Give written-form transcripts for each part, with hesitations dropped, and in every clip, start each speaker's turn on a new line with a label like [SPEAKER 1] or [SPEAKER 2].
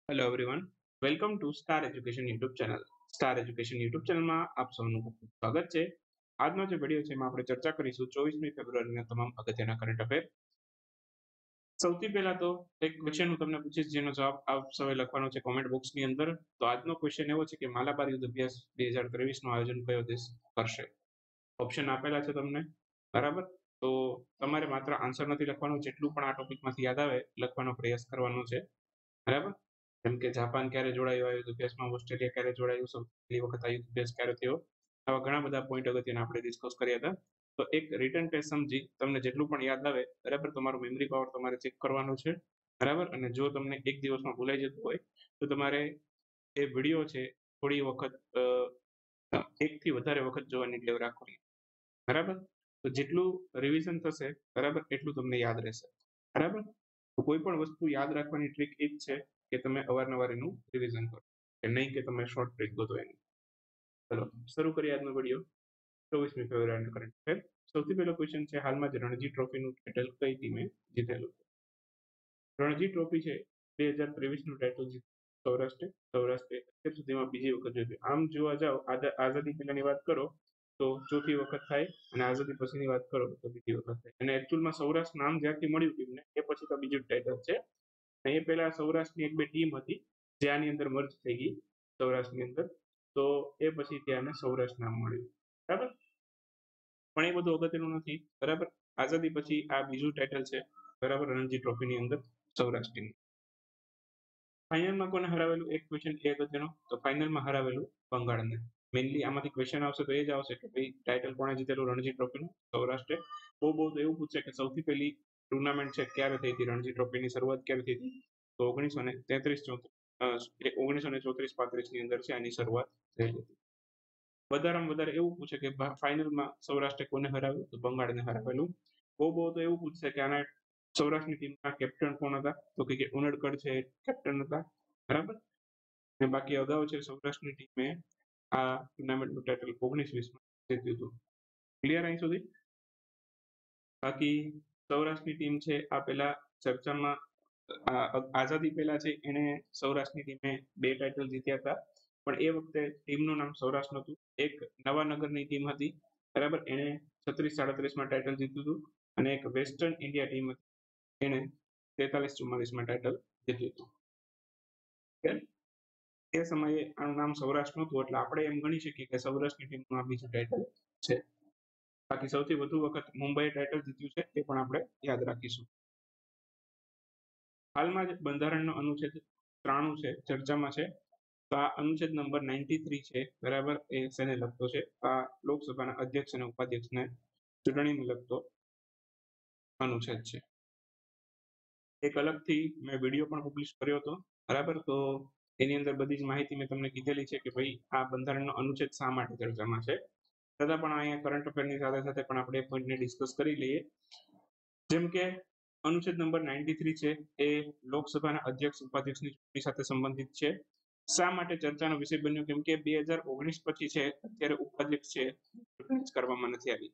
[SPEAKER 1] Hello everyone, welcome to star education YouTube channel. Star education YouTube ચેનલમાં આપ સૌનું ખૂબ ખૂબ સ્વાગત છે. આજનો જે વિડીયો છે એમાં આપણે ચર્ચા કરીશું 24મી ફેબ્રુઆરીના તમામ અગત્યના કરંટ અફેર. સૌથી પહેલા તો એક ક્વેશ્ચન હું તમને પૂછીશ જેનો જવાબ આપ સૌએ લખવાનો છે કોમેન્ટ બોક્સની અંદર. તો આજનો ક્વેશ્ચન એવો છે કે માલાબાર યુદ્ધ અભ્યાસ 2023 નું આયોજન કયો દેશ કરશે? ઓપ્શન આપેલા છે તમને, બરાબર? તો તમારે માત્ર આન્સર નથી લખવાનો, જેટલું પણ આ ટોપિકમાંથી યાદ આવે લખવાનો પ્રયાસ કરવાનો છે, બરાબર? જેમ કે જાપાન ક્યારે જોડાયું આ યુદ્ધ અભ્યાસમાં, ઓસ્ટ્રેલિયા ક્યારે જોડાયું, સૌથી પહેલી વખત આ યુદ્ધ અભ્યાસ ક્યારે થયો, આવા ઘણા બધા પોઈન્ટ અગત્યના આપણે ડિસ્કસ કર્યા હતા. તો એક રિટર્ન ટેસ્ટ સમજી તમને જેટલું પણ યાદ આવે, બરાબર, તમારું મેમરી પાવર તમારે ચેક કરવાનો છે, બરાબર? અને જો તમને એક દિવસમાં ભૂલાઈ જતું હોય તો તમારે એ વિડીયો છે થોડી વખત એકથી વધારે વખત જોવાની ટેવ રાખવાની, બરાબર? તો જેટલું રિવિઝન થશે, બરાબર, એટલું તમને યાદ રહેશે, બરાબર? તો કોઈ પણ વસ્તુ યાદ રાખવાની ટ્રીક એ જ છે કે તમે અવારનવાર એનું રિવિઝન કરો, કે નહીં કે તમે શોર્ટ ટ્રીક ગોતો એની. ચલો શરૂ કરીએ આજનો વિડીયો. 24મી ફેબ્રુઆરીનો કરંટ અફેર. સૌથી પહેલો ક્વેશ્ચન છે, હાલમાં જ રણજી ટ્રોફીનું ટાઇટલ કઈ ટીમે જીતેલું? રણજી ટ્રોફી છે 2023 નું ટાઇટલ સૌરાષ્ટ્રે અત્યાર સુધીમાં બીજી વખત જીત્યું. આમ જોવા જાવ આઝાદી પહેલાની વાત કરો તો ચોથી વખત થાય, અને આઝાદી પછીની વાત કરો તો બીજી વખત થાય. અને એકચ્યુઅલમાં સૌરાષ્ટ્ર નામ જ્યારથી મળ્યું ટીમને એ પછી તો બીજું ટાઇટલ છે. એ પહેલા સૌરાષ્ટ્રની એક બે ટીમ હતી જે આની અંદર મર્જ થઈ ગઈ સૌરાષ્ટ્રની અંદર, તો એ પછી ત્યાં સૌરાષ્ટ્ર નામ મળ્યું, બરાબર? પણ એ બધું અગત્યનું નથી, બરાબર? આઝાદી પછી આ બીજું ટાઇટલ છે, બરાબર, રણજી ટ્રોફીની અંદર સૌરાષ્ટ્રની. ફાઇનલમાં કોને હરાવેલું? એક ક્વેશ્ચન એ અગત્યનો. તો ફાઇનલમાં હરાવેલું બંગાળને. મેઇનલી આમાંથી ક્વેશ્ચન આવશે તો એ જ આવશે કે ભાઈ ટાઇટલ કોણે જીતેલું રણજી ટ્રોફીનું? સૌરાષ્ટ્રે. બહુ તો એવું પૂછશે કે સૌથી પહેલી ટુર્નામેન્ટ છે ક્યારે થઈ હતી રણજી ટ્રોફીની શરૂઆત ક્યારે થઈ હતી? તો 1934 ની અંદર છે આની શરૂઆત થયેલી હતી. વધારેમાં વધારે એવું પૂછે કે ફાઇનલમાં સૌરાષ્ટ્રે કોને હરાવ્યું? તો બંગાળને હરાવેલું. બહુ તો એવું પૂછશે કે આના સૌરાષ્ટ્રની ટીમના કેપ્ટન કોણ હતા? તો કે ઉનડકડ છે કેપ્ટન હતા, બરાબર? અને બાકી અગાઉ છે સૌરાષ્ટ્રની ટીમે આ ટુર્નામેન્ટનું ટાઇટલ 19-20 જીત્યું હતું. ક્લિયર અહીં સુધી? બાકી સૌરાષ્ટ્રની ટીમ છે આ પહેલા ચર્ચામાં આઝાદી પહેલા છે એને સૌરાષ્ટ્રની ટીમે 2 ટાઇટલ જીત્યા હતા, પણ એ વખતે ટીમનું નામ સૌરાષ્ટ્ર નહોતું. એક નવાનગરની ટીમ હતી, બરાબર, એને 36-37 ટાઇટલ જીત્યું હતું, અને એક વેસ્ટર્ન ઇન્ડિયા ટીમ હતી એને 43-44 ટાઇટલ જીત્યું હતું. એ સમયે આનું નામ સૌરાષ્ટ્ર નહોતું, એટલે આપણે એમ ગણી શકીએ કે સૌરાષ્ટ્રની ટીમનું આ બીજું ટાઇટલ છે. બાકી સૌથી વધુ વખત મુંબઈ ટાઇટલ જીત્યું છે એ પણ આપણે યાદ રાખીશું. હાલમાં જ બંધારણનો અનુચ્છેદ 93 છે ચર્ચામાં છે. તો આ અનુચ્છેદ નંબર 93 છે, બરાબર, એ શેને લગતો છે? આ લોકસભાના અધ્યક્ષ અને ઉપાધ્યક્ષને ચૂંટણીને લગતો અનુચ્છેદ છે. એક અલગથી મેં વિડીયો પણ પબ્લિશ કર્યો હતો, બરાબર? તો એની અંદર બધી જ માહિતી મેં તમને કીધેલી છે કે ભાઈ આ બંધારણનો અનુચ્છેદ શા માટે ચર્ચામાં છે. છતાં પણ અહીંયા કરંટ અફેરની સાથે સાથે પણ આપણે એ પોઈન્ટને ડિસ્કસ કરી લઈએ. જેમ કે અનુચ્છેદ નંબર 93 છે એ લોકસભાના અધ્યક્ષ ઉપાધ્યક્ષની ચૂંટણી સાથે સંબંધિત છે. શા માટે ચર્ચાનો વિષય બન્યો? કેમ કે 2019 પછી છે અત્યારે ઉપાધ્યક્ષ છે ચૂંટણી કરવામાં નથી આવી.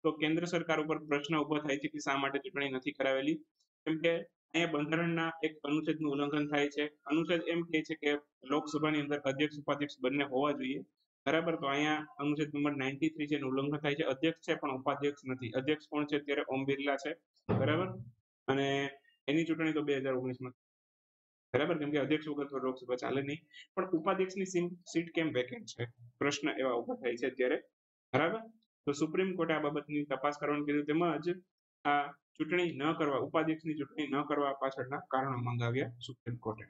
[SPEAKER 1] તો કેન્દ્ર સરકાર ઉપર પ્રશ્ન ઉભો થાય છે કે શા માટે ચૂંટણી નથી કરાવેલી? કેમ કે અહીંયા બંધારણના એક અનુચ્છેદનું ઉલ્લંઘન થાય છે. અનુચ્છેદ એમ કહે છે કે લોકસભાની અંદર અધ્યક્ષ ઉપાધ્યક્ષ બંને હોવા જોઈએ, બરાબર? તો અહીંયા અનુચ્છેદ નંબર 93 છે એનું ઉલ્લંઘન થાય છે. અધ્યક્ષ છે પણ ઉપાધ્યક્ષ નથી. અધ્યક્ષ કોણ છે? અત્યારે ઓમ બિરલા છે, બરાબર, અને એની ચૂંટણી તો 2019 બરાબર, કેમ કે અધ્યક્ષ વગર તો લોકસભા ચાલે નહીં. પણ ઉપાધ્યક્ષની સીટ કેમ વેકેન્ટ છે? પ્રશ્ન એવા ઉભા થાય છે અત્યારે, બરાબર? તો સુપ્રીમ કોર્ટે આ બાબતની તપાસ કરવાનું કીધું. તેમજ આ ચૂંટણી ન કરવા, ઉપાધ્યક્ષની ચૂંટણી ન કરવા પાછળના કારણો મંગાવ્યા સુપ્રીમ કોર્ટે.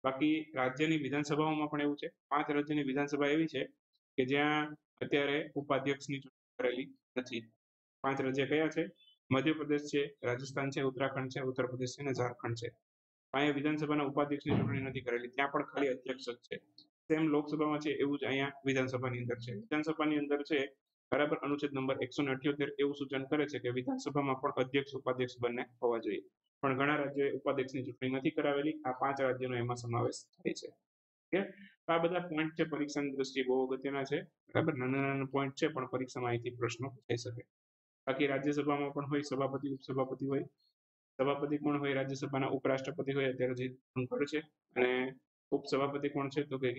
[SPEAKER 1] બાકી રાજ્યની વિધાનસભાઓમાં પણ એવું છે. 5 રાજ્યની વિધાનસભા એવી છે કે જ્યાં અત્યારે ઉપાધ્યક્ષની ચૂંટણી કરેલી નથી. 5 રાજ્ય કયા છે? મધ્યપ્રદેશ છે, રાજસ્થાન છે, ઉત્તરાખંડ છે, ઉત્તર પ્રદેશ છે અને ઝારખંડ છે. અહીંયા વિધાનસભાના ઉપાધ્યક્ષની ચૂંટણી નથી કરેલી, ત્યાં પણ ખાલી અધ્યક્ષ જ છે. સેમ લોકસભામાં છે એવું જ અહીંયા વિધાનસભાની અંદર છે. વિધાનસભાની અંદર છે, બરાબર, અનુચ્છેદ નંબર 178 એવું સૂચન કરે છે કે વિધાનસભામાં પણ અધ્યક્ષ ઉપાધ્યક્ષ બંને હોવા જોઈએ. પણ ઘણા રાજ્યોએ ઉપાધ્યક્ષની ચૂંટણી નથી કરાવેલી. આ 5 રાજ્યોનો એમાં સમાવેશ થાય છે. આ બધા પોઈન્ટ છે પરીક્ષાની દ્રષ્ટિએ બહુ અગત્યના છે, બરાબર? નાના પોઈન્ટ છે પણ પરીક્ષામાં અહીંથી પ્રશ્નો થઈ શકે. બાકી રાજ્યસભામાં પણ હોય સભાપતિ ઉપસભાપતિ હોય, સભાપતિ કોણ હોય રાજ્યસભાના? ઉપરાષ્ટ્રપતિ હોય અત્યારે જે અંકર છે. અને ઉપસભાપતિ કોણ છે? તો કે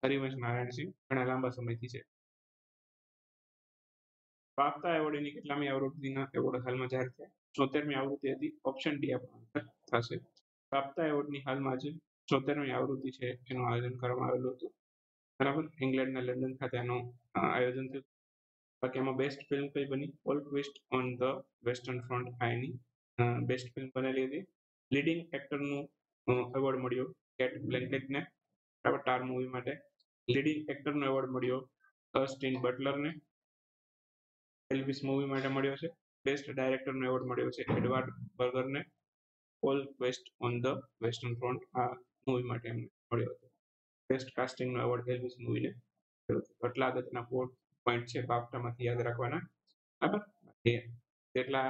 [SPEAKER 1] હરિવંશ નારાયણસિંહ ઘણા લાંબા સમયથી છે. બાફતા એવોર્ડની કેટલામી આવૃત્તિના એવોર્ડ હાલમાં જાહેર થયા? 74મી આવૃત્તિ હતી. ઓપ્શન ડી આપણો થશે. બાફતા એવોર્ડની હાલમાં જે 74મી આવૃત્તિ છે એનું આયોજન કરવામાં આવેલું હતું. બરાબર, ઇંગ્લેન્ડના લંડન ખાતે આનું આયોજન થયું. બાકી એમાં બેસ્ટ ફિલ્મ કઈ બની? All twist on the western front આઈની બેસ્ટ ફિલ્મ બનેલી હતી. લીડિંગ એક્ટરનું એવોર્ડ મળ્યો કેટ બ્લેન્કેટને, બરાબર, ટાર મૂવી માટે. લીડિંગ એક્ટરનો એવોર્ડ મળ્યો અસ્ટિન બટલરને, એલ્વિસ મૂવી માટે મળ્યો છે. બેસ્ટ ડાયરેક્ટરનો એવોર્ડ મળ્યો છે એડવાર્ડ બર્ગરને, all west on the western front આ મૂવી માટે એમને મળ્યો હતો. બેસ્ટ કાસ્ટિંગનો એવોર્ડ એલ્વિસ મૂવીને મળ્યો હતો. આટલા અગત્યના પોઈન્ટ છે બાફટામાંથી યાદ રાખવાના. બરાબર, એટલા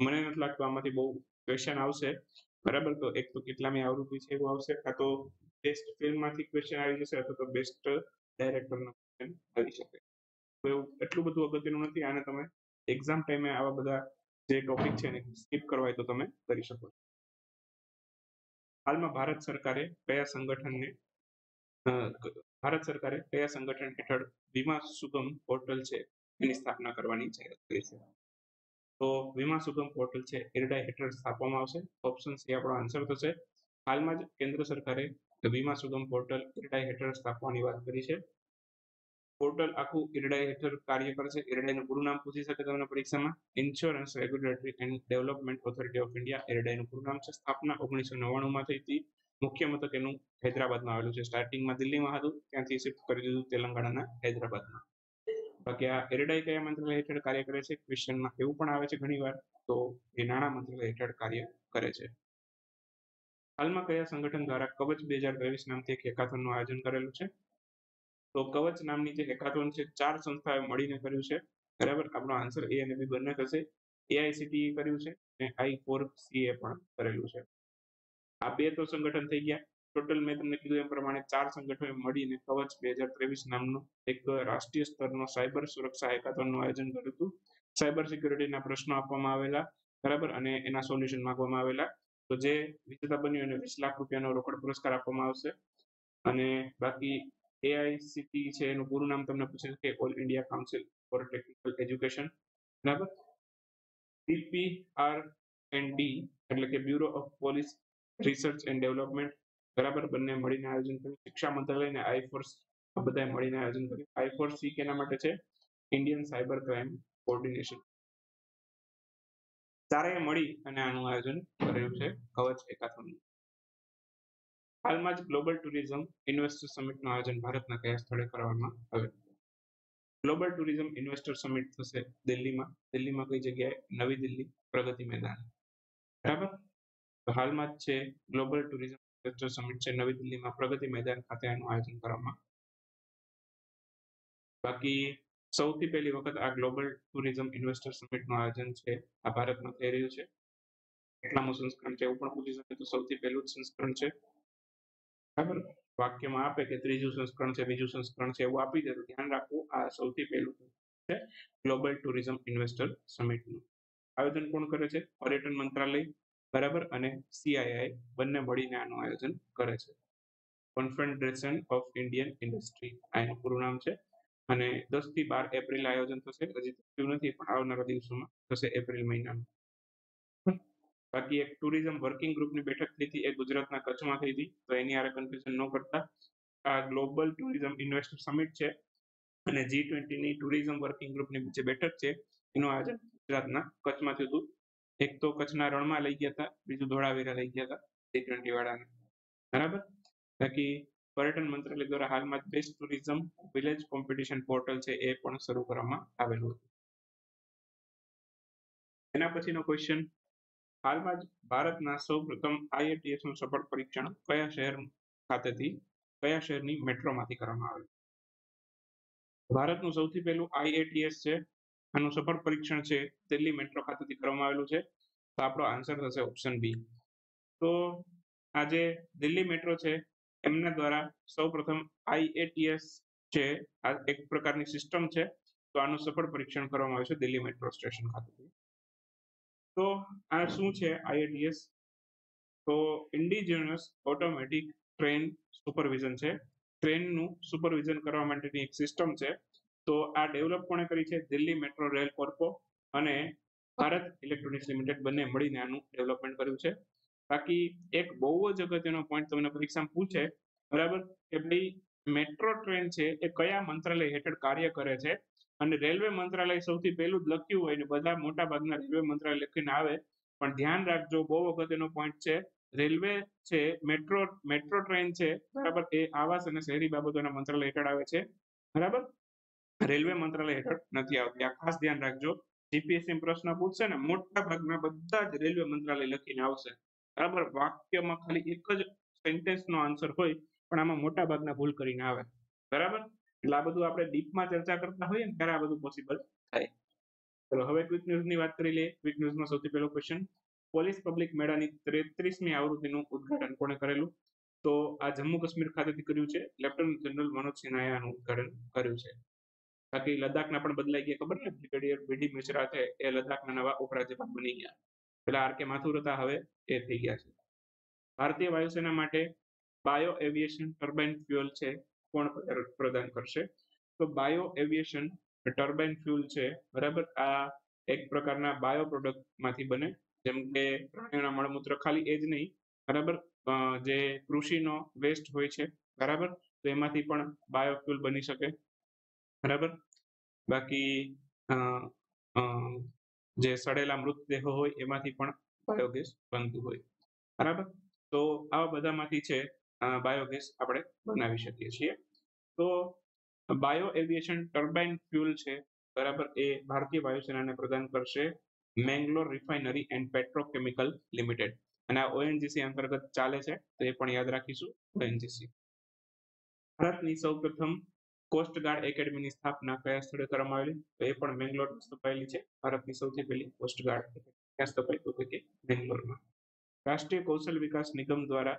[SPEAKER 1] મને નથી લાગતું આમાંથી બહુ ક્વેશ્ચન આવશે. બરાબર, તો એક તો કેટલામી આવૃત્તિ છે એવું આવશે, કાં તો બેસ્ટ ફિલ્મમાંથી ક્વેશ્ચન આવી જશે અથવા તો બેસ્ટ ડાયરેક્ટરનો ક્વેશ્ચન આવી શકે. તો એવું એટલું બધું અગત્યનું નથી. આને તમે એક્ઝામ ટાઈમે આવા બધા જે ટોપિક છે એને સ્કીપ કરવા હોય તો તમે કરી શકો છો. હાલમાં ભારત સરકારે કયા સંગઠન હેઠળ વીમા સુગમ પોર્ટલ છે એની સ્થાપના કરવાની જાહેરાત કરી છે? તો વીમા સુગમ પોર્ટલ છે ઇરડાઈ હેઠળ સ્થાપવામાં આવશે. ઓપ્શન સી આપણો આન્સર થશે. હાલમાં જ કેન્દ્ર સરકારે વીમા સુગમ પોર્ટલ ઇરડાઈ હેઠળ સ્થાપવાની વાત કરી છે. પોર્ટલ આખું ઇરડાઈ હેઠળ કાર્ય કરશે. ઇરડાઈનું પૂરું નામ પૂછી શકે તમને પરીક્ષામાં. Insurance regulatory and development authority of India ઇરડાઈનું પૂરું નામ છે. સ્થાપના 1999માં થઈ હતી. મુખ્ય મથક એનું હૈદરાબાદમાં આવેલું છે. સ્ટાર્ટિંગમાં દિલ્હીમાં હતું, ત્યાંથી શિફ્ટ કરી દીધું તેલંગાણાના હૈદરાબાદમાં. બાકી આ ઇરડાઈ કયા મંત્રાલય હેઠળ કાર્ય કરે છે? ક્વેશ્ચનમાં એવું પણ આવે છે ઘણીવાર. તો એ નાણાં મંત્રાલય હેઠળ કાર્ય કરે છે. હાલમાં કયા સંગઠન દ્વારા કવચ 2023 નામથી એક હેકાથોનનું આયોજન કરેલું છે? તો કવચ નામની જે હેકાથોન છે 4 સંસ્થાએ મળીને કર્યું છે. બરાબર, આપણો આન્સર એ અને બી બંને થશે. એઆઈસીટીઈ કર્યું છે અને I4C પણ કરેલું છે. આ બે તો સંગઠન થઈ ગયા. ટોટલ મેં તમને કીધું એમ પ્રમાણે 4 સંગઠનોએ મળીને કવચ 2023 નામનું એક રાષ્ટ્રીય સ્તરનો સાયબર સુરક્ષા હેકાથોનનું આયોજન કર્યું હતું. સાયબર સિક્યુરિટીના પ્રશ્નો આપવામાં આવેલા, બરાબર, અને એના સોલ્યુશન માંગવામાં આવેલા. તો જે વિજેતા બન્યું એને 20 લાખ રૂપિયાનો રોકડ પુરસ્કાર આપવામાં આવશે. અને બાકી એઆઈસીટી છે એનું પૂરું નામ તમને પૂછે કે all India council four technical education, બરાબર. BPR&D એટલે કે bureau of police research and development, બરાબર, બંને મળીને આયોજન કર્યું. શિક્ષા મંત્રાલય અને I4C બધાએ મળીને આયોજન કર્યું. I4C કેના માટે છે? Indian cyber crime coordination. ચારેય મળી અને આનું આયોજન કરેલું છે કવચ હેકાથોન. હાલમાં જ ગ્લોબલ ટુરિઝમ ઇન્વેસ્ટર સમિટનું આયોજન ભારતના કયા સ્થળે કરવામાં આવ્યું? ગ્લોબલ ટુરિઝમ ઇન્વેસ્ટર સમિટ થશે દિલ્હીમાં. દિલ્હીમાં કઈ જગ્યાએ? નવી દિલ્હી પ્રગતિ મેદાન, બરાબર. તો હાલમાં જ છે ગ્લોબલ ટુરિઝમ ઇન્વેસ્ટર સમિટ છે નવી દિલ્હીમાં પ્રગતિ મેદાન ખાતે આનું આયોજન કરવામાં. બાકી સૌથી પહેલી વખત આ ગ્લોબલ ટુરિઝમ ઇન્વેસ્ટર સમિટનું આયોજન છે આ ભારતમાં થઈ રહ્યું છે. કેટલામું સંસ્કરણ છે એવું પણ પૂછી શકે, તો સૌથી પહેલું જ સંસ્કરણ છે, બરાબર. વાક્યમાં આપે કે ત્રીજું સંસ્કરણ છે, બીજું સંસ્કરણ છે એવું આપી દે તો ધ્યાન રાખવું આ સૌથી પહેલું છે ગ્લોબલ ટુરિઝમ ઇન્વેસ્ટર સમિટનું. આયોજન કોણ કરે છે? પર્યટન મંત્રાલય, બરાબર, અને CII બંને મળીને આનું આયોજન કરે છે. કોન્ફેડરેશન ઓફ ઇન્ડિયન ઇન્ડસ્ટ્રી આ એનું પૂરું નામ છે. અને 10 થી 12 એપ્રિલ આયોજન થશે. હજી થયું નથી પણ આવનારા દિવસોમાં થશે, એપ્રિલ મહિનામાં. બાકી એક ટુરિઝમ વર્કિંગ ગ્રુપની બેઠક થઈ હતી એ ગુજરાતના કચ્છમાં થઈ હતી. તો એની આરે કન્ફ્યુઝન ન કરતા. આ ગ્લોબલ ટુરિઝમ ઇન્વેસ્ટર સમિટ છે અને G20 ની ટુરિઝમ વર્કિંગ ગ્રુપની જે બેઠક છે એનું આયોજન ગુજરાતના કચ્છમાં થયું હતું. એક તો કચ્છના રણમાં લઈ ગયા હતા, બીજું ધોળાવીરા લઈ ગયા હતા G20 વાળાને, બરાબર. બાકી પર્યટન મંત્રાલય દ્વારા હાલમાં જ best tourism village competition portal છે એ પણ શરૂ કરવામાં આવેલું હતું. એના પછીનો ક્વેશ્ચન, હાલમાં જ ભારતના સૌપ્રથમ IATS નું સફળ પરીક્ષણ કયા શહેર ખાતેથી કયા શહેરની મેટ્રોમાંથી કરવામાં આવ્યું? ભારતનું સૌથી પહેલું IATS છે આનું સફળ પરીક્ષણ છે દિલ્હી મેટ્રો ખાતેથી કરવામાં આવેલું છે. તો આપણો આન્સર થશે ઓપ્શન બી. તો આ જે દિલ્હી મેટ્રો છે એમના દ્વારા સૌપ્રથમ IATS છે આ એક પ્રકારની સિસ્ટમ છે. તો આનું સફળ પરીક્ષણ કરવામાં આવ્યું છે દિલ્હી મેટ્રો સ્ટેશન ખાતેથી. તો આ શું છે IATS? તો ઇન્ડિજિનસ ઓટોમેટિક ટ્રેન સુપરવિઝન છે. ટ્રેનનું સુપરવિઝન કરવા માટેની એક સિસ્ટમ છે. તો આ ડેવલપ કોણે કરી છે? દિલ્હી મેટ્રો રેલ કોર્પો અને ભારત ઇલેક્ટ્રોનિક્સ લિમિટેડ બંને મળીને આનું ડેવલપમેન્ટ કર્યું છે. બાકી એક બહુ જ અગત્યનો પોઈન્ટ તમને પરીક્ષામાં પૂછે, બરાબર, કે ભાઈ મેટ્રો ટ્રેન છે એ કયા મંત્રાલય હેઠળ કાર્ય કરે છે? અને રેલવે મંત્રાલય સૌથી પહેલું જ લખ્યું હોય ને બધા મોટા ભાગના રેલવે મંત્રાલય લખીને આવે, પણ ધ્યાન રાખજો, બહુ અગત્યનો પોઈન્ટ છે. રેલવે છે, મેટ્રો ટ્રેન છે, બરાબર, એ આવાસ અને શહેરી બાબતોના મંત્રાલય હેઠળ આવે છે, બરાબર, રેલવે મંત્રાલય હેઠળ નથી આવતી. આ ખાસ ધ્યાન રાખજો. GPSC પ્રશ્ન પૂછશે ને મોટા ભાગના બધા જ રેલવે મંત્રાલય લખીને આવશે, બરાબર. વાક્યમાં ખાલી એક જ સેન્ટેન્સ નો આન્સર હોય, પણ આમાં મોટા ભાગના ભૂલ કરીને આવે, બરાબર. એટલે આ બધું આપણે ડીપમાં ચર્ચા કરતા હોઈએ ને ત્યારે આ બધું પોસિબલ થાય. ચલો હવે ક્વિક ન્યૂઝ ની વાત કરી લઈએ. ક્વિક ન્યૂઝમાં સૌથી પહેલો ક્વેશ્ચન, પોલીસ પબ્લિક મેળાની 33મી આવૃત્તિનું ઉદ્ઘાટન કોણે કરેલું? તો આ જમ્મુ કાશ્મીર ખાતેથી કર્યું છે. લેફ્ટનન્ટ જનરલ મનોજ સિન્હાએ આનું ઉદ્ઘાટન કર્યું છે. બાકી લદ્દાખના પણ બદલાઈ ગયા, ખબર ને? બ્રિગેડિયર BD મિશ્રા છે એ લદ્દાખના નવા ઉપરાજ્યપાલ બની ગયા. પેલા RK માથુર હતા, હવે એ થઈ ગયા છે. ભારતીય વાયુસેના માટે બાયો એવિએશન ટર્બાઇન ફ્યુઅલ છે કોણ પ્રદાન કરશે? તો બાયો એવિએશન ટર્બાઇન ફ્યુઅલ છે, બરાબર, આ એક પ્રકારના બાયો પ્રોડક્ટ માંથી બને, જેમ કે પ્રાણીઓના મળમૂત્ર, ખાલી એ જ નહીં, બરાબર, જે કૃષિનો વેસ્ટ હોય છે, બરાબર, તો એમાંથી પણ બાયોફ્યુલ બની શકે, બરાબર. બાકી જે સડેલા મૃતદેહો હોય એમાંથી પણ બાયોગેસ બનતું હોય, બરાબર. તો આવા બધામાંથી છે બાયોગેસ આપણે બનાવી શકીએ છીએ. તો બાયો એવિએશન ટર્બાઇન ફ્યુઅલ છે, બરાબર, એ ભારતીય વાયુસેનાને પ્રદાન કરશે Mangalore refinery and petrochemical limited, અને આ ONGC અંતર્ગત ચાલે છે, તો એ પણ યાદ રાખીશું, ONGC. ભારતની સૌપ્રથમ કોસ્ટગાર્ડ એકેડમીની સ્થાપના કયા સ્થળે કરવામાં આવેલી? તો એ પણ મેંગલોરમાં સ્થપાયેલી છે. ભારતની સૌથી પહેલી કોસ્ટગાર્ડ ક્યાં સ્થપાઈ? તો કે મેંગલોરમાં. રાષ્ટ્રીય કૌશલ વિકાસ નિગમ દ્વારા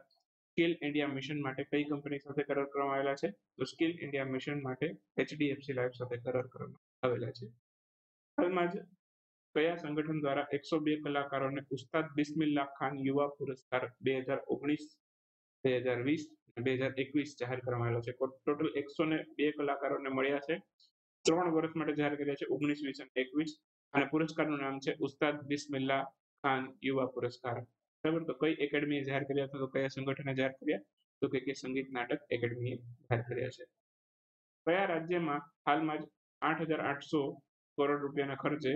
[SPEAKER 1] સ્કિલ ઇન્ડિયા મિશન માટે કઈ કંપની સાથે કરાર કરવામાં આવેલા છે? તો સ્કિલ ઇન્ડિયા મિશન માટે HDFC લાઇફ સાથે કરાર કરવામાં આવેલા છે. હાલમાં જ કયા સંગઠન દ્વારા 102 કલાકારોને ઉસ્તાદ બિસ્મિલ્લાહ ખાન યુવા પુરસ્કાર 2019, 2020 અને 2021 જાહેર કરવામાં આવેલો છે? ટોટલ 102 કલાકારોને મળ્યા છે. 3 વર્ષ માટે જાહેર કર્યા છે, 19, 20 અને 21, અને પુરસ્કારનું નામ છે ઉસ્તાદ બિસ્મિલ્લાહ ખાન યુવા પુરસ્કાર, બરાબર. તો કઈ એકેડમીએ જાહેર કર્યા હતા? તો કયા સંગઠને જાહેર કર્યા? તો કે સંગીત નાટક એકેડમીએ જાહેર કર્યા છે. કયા રાજ્યમાં હાલમાં જ 8,800 કરોડ રૂપિયાના ખર્ચે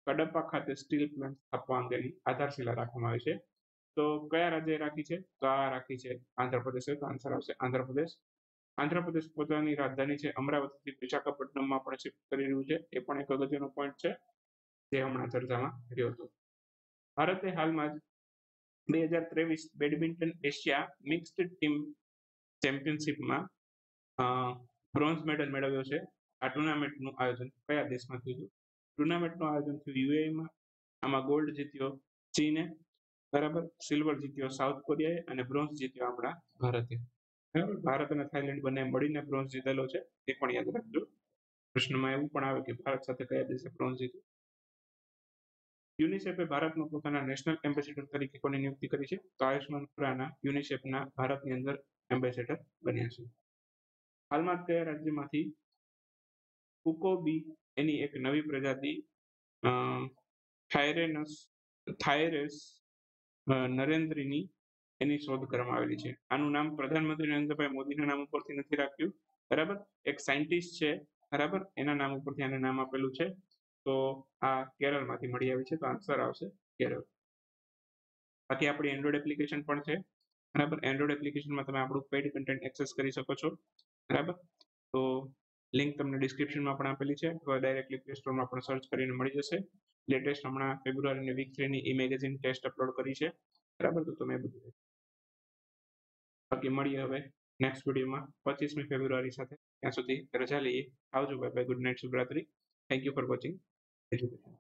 [SPEAKER 1] કડપ્પા ખાતે સ્ટીલ પ્લાન્ટ સ્થાપવા અંગેની આધારશિલા રાખવામાં આવી છે? તો કયા રાજ્યએ રાખી છે? તો આ રાખી છે આંધ્રપ્રદેશ. તો આન્સર આવશે આંધ્રપ્રદેશ. આંધ્રપ્રદેશ પોતાની રાજધાની છે અમરાવતીથી વિશાખાપટ્ટનમમાં પણ શિફ્ટ કરી રહ્યું છે, એ પણ એક અગત્યનો પોઈન્ટ છે જે હમણાં ચર્ચામાં રહ્યો હતો. ભારતે હાલમાં જ 2023 બેડમિન્ટન એશિયા મિક્સ્ડ ટીમ ચેમ્પિયનશિપમાં બ્રોન્ઝ મેડલ મેળવ્યો છે. આ ટુર્નામેન્ટનું આયોજન કયા દેશમાં થયું હતું? ટુર્નામેન્ટનું આયોજન થયું UAEમાં. આમાં ગોલ્ડ જીત્યો ચીને, બરાબર, સિલ્વર જીત્યો સાઉથ કોરિયાએ, અને બ્રોન્ઝ જીત્યો આપણા ભારતે. બરાબર, ભારત અને થાઈલેન્ડ બંને મળીને બ્રોન્ઝ જીતેલો છે, એ પણ યાદ રાખજો. પ્રશ્નમાં એવું પણ આવે કે ભારત સાથે કયા દેશે બ્રોન્ઝ જીત્યો. યુનિસેફે ભારતમાં પોતાના નેશનલ એમ્બેસેડર તરીકે કોની નિયુક્તિ કરી છે? તો આયુષ્માન ખુરાના યુનિસેફના ભારતની અંદર એમ્બેસેડર બન્યા છે. હાલમાં કયા રાજ્યમાંથી કુકોબી એની એક નવી પ્રજાતિ થાયરેસ નરેન્દ્રની એની શોધ કરવામાં આવેલી છે? આનું નામ પ્રધાનમંત્રી નરેન્દ્રભાઈ મોદીના નામ ઉપરથી નથી રાખ્યું, બરાબર, એક સાયન્ટિસ્ટ છે, બરાબર, એના નામ ઉપરથી આને નામ આપેલું છે. તો આ કેરળમાંથી મળી આવી છે, તો આન્સર આવશે કેરળ. બાકી આપણી એન્ડ્રોઇડ એપ્લિકેશન પણ છે, બરાબર. એન્ડ્રોઇડ એપ્લિકેશનમાં તમે આપણું પેઇડ કન્ટેન્ટ એક્સેસ કરી શકો છો, બરાબર. તો લિંક તમને ડિસ્ક્રિપ્શનમાં પણ આપેલી છે, અથવા ડાયરેક્ટલી પ્લે સ્ટોરમાં પણ સર્ચ કરીને મળી જશે. લેટેસ્ટ હમણાં ફેબ્રુઆરીની વીક 3 ની મેગેઝિન ટેસ્ટ અપલોડ કરી છે, બરાબર. તો તમે બધું બાકી મળીએ હવે નેક્સ્ટ વિડીયોમાં 25મી ફેબ્રુઆરી સાથે. ત્યાં સુધી રજા લઈએ. આવજો, બાય બાય, ગુડ નાઇટ, શુભરાત્રી. Thank you for watching education.